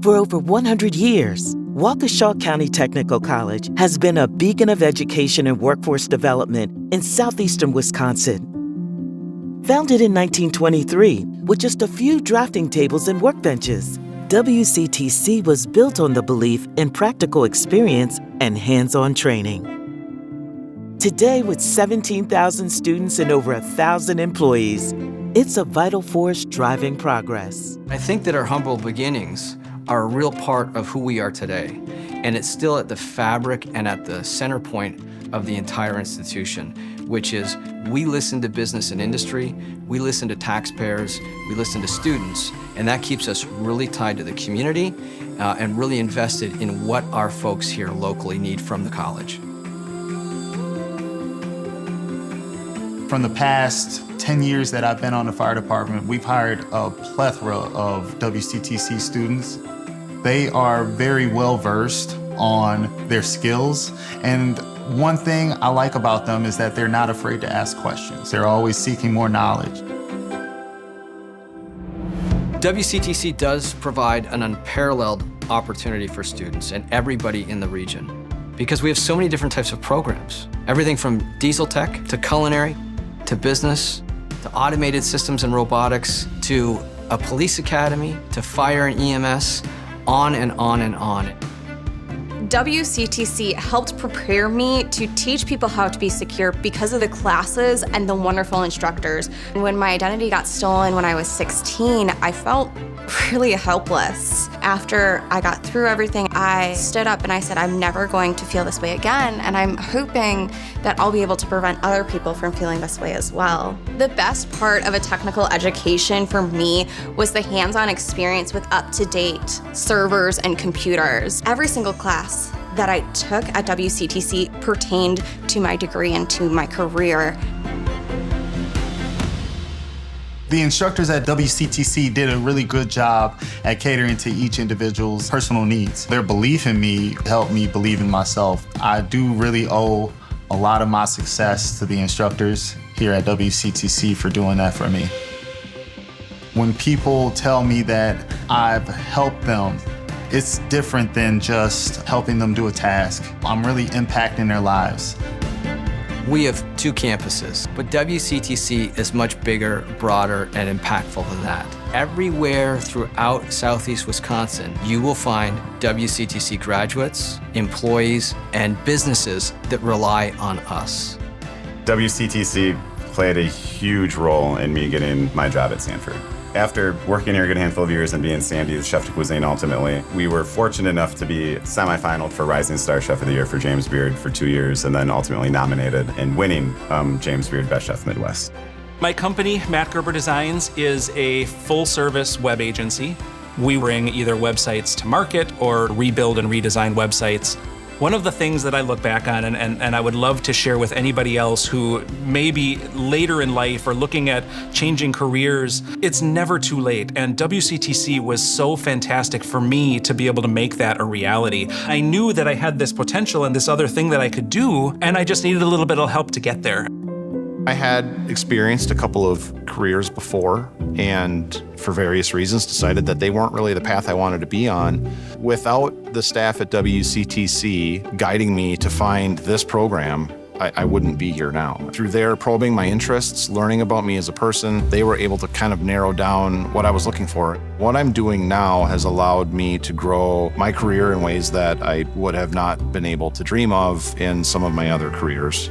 For over 100 years, Waukesha County Technical College has been a beacon of education and workforce development in southeastern Wisconsin. Founded in 1923 with just a few drafting tables and workbenches, WCTC was built on the belief in practical experience and hands-on training. Today, with 17,000 students and over 1,000 employees, it's a vital force driving progress. I think that our humble beginnings are a real part of who we are today, and it's still at the fabric and at the center point of the entire institution, which is we listen to business and industry, we listen to taxpayers, we listen to students, and that keeps us really tied to the community and really invested in what our folks here locally need from the college. From the past 10 years that I've been on the fire department, we've hired a plethora of WCTC students. They are very well versed on their skills, and one thing I like about them is that they're not afraid to ask questions. They're always seeking more knowledge. WCTC does provide an unparalleled opportunity for students and everybody in the region because we have so many different types of programs. Everything from diesel tech to culinary to business to automated systems and robotics to a police academy to fire and EMS, on and on and on. WCTC helped prepare me to teach people how to be secure because of the classes and the wonderful instructors. When my identity got stolen when I was 16, I felt really helpless. After I got through everything, I stood up and I said, I'm never going to feel this way again, and I'm hoping that I'll be able to prevent other people from feeling this way as well. The best part of a technical education for me was the hands-on experience with up-to-date servers and computers. Every single class that I took at WCTC pertained to my degree and to my career. The instructors at WCTC did a really good job at catering to each individual's personal needs. Their belief in me helped me believe in myself. I do really owe a lot of my success to the instructors here at WCTC for doing that for me. When people tell me that I've helped them, it's different than just helping them do a task. I'm really impacting their lives. We have 2 campuses, but WCTC is much bigger, broader, and impactful than that. Everywhere throughout Southeast Wisconsin, you will find WCTC graduates, employees, and businesses that rely on us. WCTC played a huge role in me getting my job at Sanford. After working here a good handful of years and being Sandy's chef de cuisine ultimately, we were fortunate enough to be semifinaled for Rising Star Chef of the Year for James Beard for 2 years, and then ultimately nominated and winning James Beard Best Chef Midwest. My company, Matt Gerber Designs, is a full-service web agency. We bring either websites to market or rebuild and redesign websites. One of the things that I look back on and I would love to share with anybody else who may be later in life or looking at changing careers, it's never too late. And WCTC was so fantastic for me to be able to make that a reality. I knew that I had this potential and this other thing that I could do, and I just needed a little bit of help to get there. I had experienced a couple of careers before and for various reasons decided that they weren't really the path I wanted to be on. Without the staff at WCTC guiding me to find this program, I wouldn't be here now. Through their probing my interests, learning about me as a person, they were able to kind of narrow down what I was looking for. What I'm doing now has allowed me to grow my career in ways that I would have not been able to dream of in some of my other careers.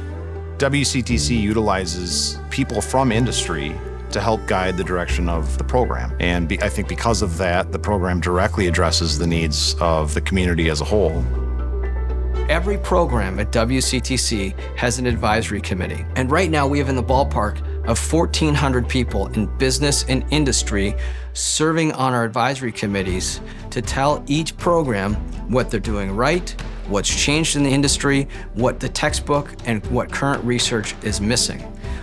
WCTC utilizes people from industry to help guide the direction of the program. And I think because of that, the program directly addresses the needs of the community as a whole. Every program at WCTC has an advisory committee. And right now we have in the ballpark of 1,400 people in business and industry serving on our advisory committees to tell each program what they're doing right, what's changed in the industry, what the textbook and what current research is missing,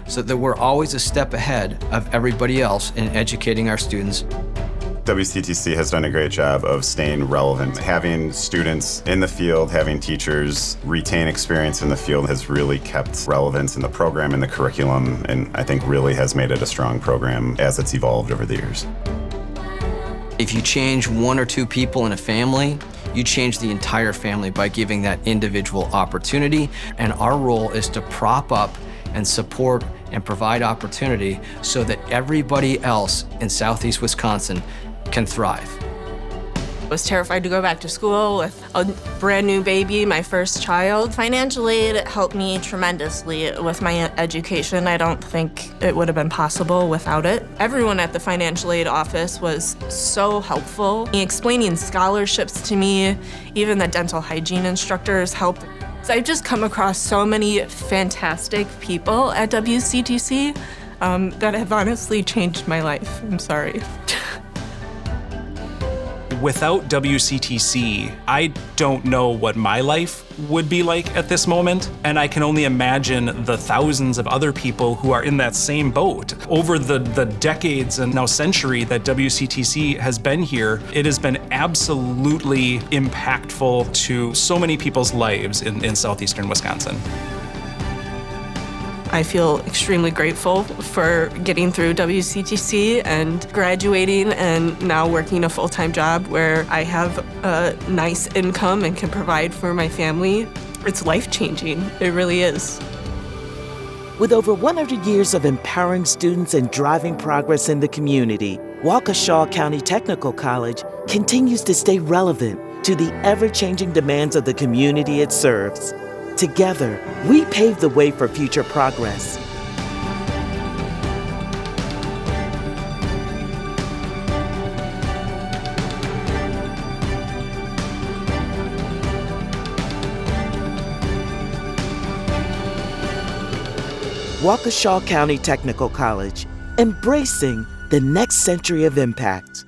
so that we're always a step ahead of everybody else in educating our students. WCTC has done a great job of staying relevant. Having students in the field, having teachers retain experience in the field has really kept relevance in the program and the curriculum, and I think really has made it a strong program as it's evolved over the years. If you change one or two people in a family, you change the entire family by giving that individual opportunity. And our role is to prop up and support and provide opportunity so that everybody else in Southeast Wisconsin can thrive. I was terrified to go back to school with a brand new baby, my first child. Financial aid helped me tremendously with my education. I don't think it would have been possible without it. Everyone at the financial aid office was so helpful, explaining scholarships to me. Even the dental hygiene instructors helped. I've just come across so many fantastic people at WCTC that have honestly changed my life. I'm sorry. Without WCTC, I don't know what my life would be like at this moment, and I can only imagine the thousands of other people who are in that same boat. Over the decades and now century that WCTC has been here, it has been absolutely impactful to so many people's lives in southeastern Wisconsin. I feel extremely grateful for getting through WCTC and graduating and now working a full-time job where I have a nice income and can provide for my family. It's life-changing. It really is. With over 100 years of empowering students and driving progress in the community, Waukesha County Technical College continues to stay relevant to the ever-changing demands of the community it serves. Together, we pave the way for future progress. Waukesha County Technical College, embracing the next century of impact.